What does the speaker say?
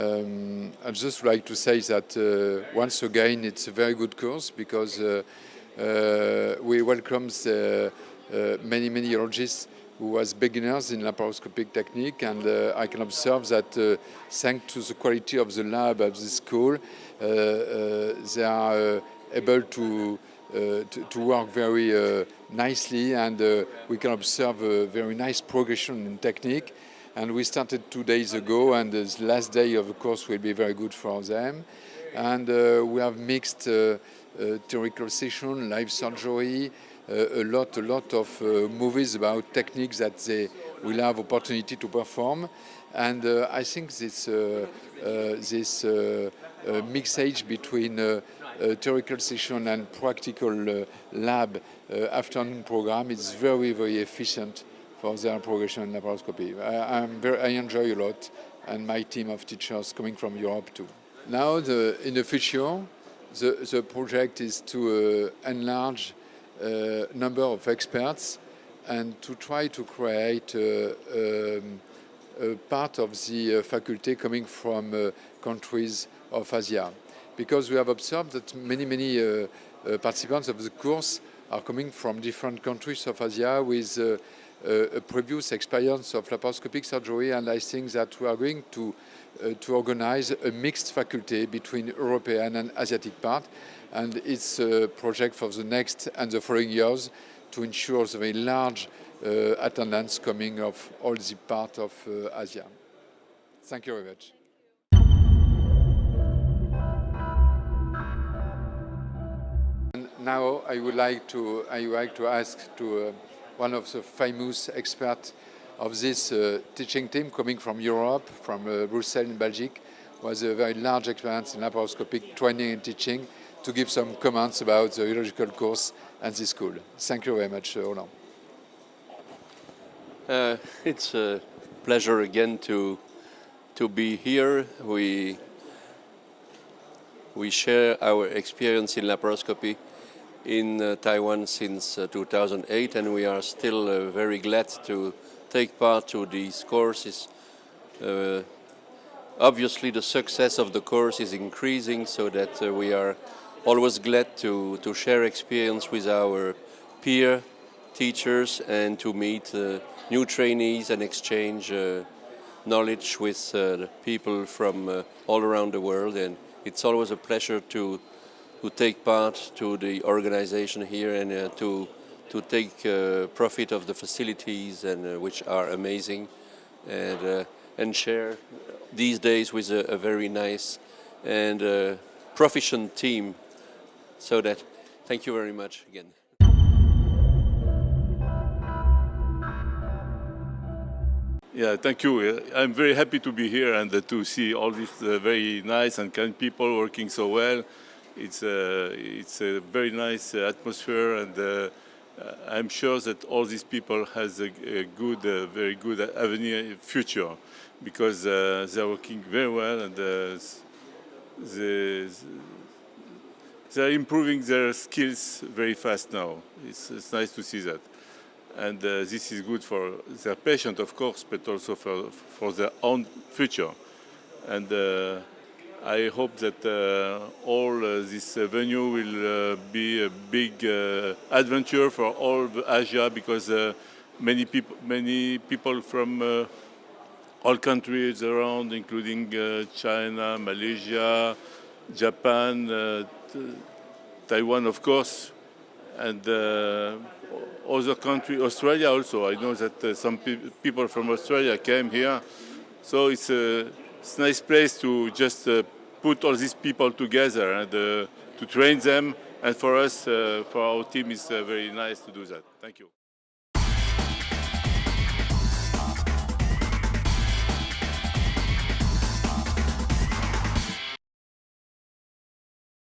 I'd just like to say that once again it's a very good course because we welcome many urologists who was beginners in laparoscopic technique, and I can observe that thanks to the quality of the lab of this school, they are able to work very nicely, and we can observe a very nice progression in technique. And we started 2 days ago, and the last day of the course will be very good for them. And we have mixed theoretical session, live surgery, a lot of movies about techniques that they will have opportunity to perform. And I think this mixage between theoretical session and practical lab afternoon program is very efficient for their progression in laparoscopy. I enjoy a lot, and my team of teachers coming from Europe too. Now, in the future, the project is to enlarge number of experts and to try to create a part of the faculty coming from countries of Asia, because we have observed that many participants of the course are coming from different countries of Asia with a previous experience of laparoscopic surgery, and I think that we are going to organize a mixed faculty between European and Asiatic part, and it's a project for the next and the following years to ensure the very large attendance coming of all the part of Asia. Thank you very much. And now I would like to ask to one of the famous experts of this teaching team coming from Europe, from Brussels in Belgium, was a very large experience in laparoscopic training and teaching, to give some comments about the urological course and the school. Thank you very much, Roland. It's a pleasure again to be here. We share our experience in laparoscopy in Taiwan since 2008, and we are still very glad to take part to these courses. Obviously the success of the course is increasing, so that we are always glad to share experience with our peer teachers and to meet new trainees and exchange knowledge with people from all around the world. And it's always a pleasure to take part to the organization here and to take profit of the facilities, and which are amazing, and share these days with a very nice and proficient team. So that, thank you very much again. Yeah, thank you. I'm very happy to be here and to see all these very nice and kind people working so well. It's a very nice atmosphere, and I'm sure that all these people has a good, very good avenue future, because they're working very well, and they're improving their skills very fast now. It's nice to see that. And this is good for their patient, of course, but also for their own future. And I hope that all this venue will be a big adventure for all Asia, because many people from all countries around, including China, Malaysia, Japan, Taiwan, of course, and other countries, Australia also. I know that some people from Australia came here, so it's a nice place to just put all these people together and to train them. And for us, for our team, it's very nice to do that. Thank you.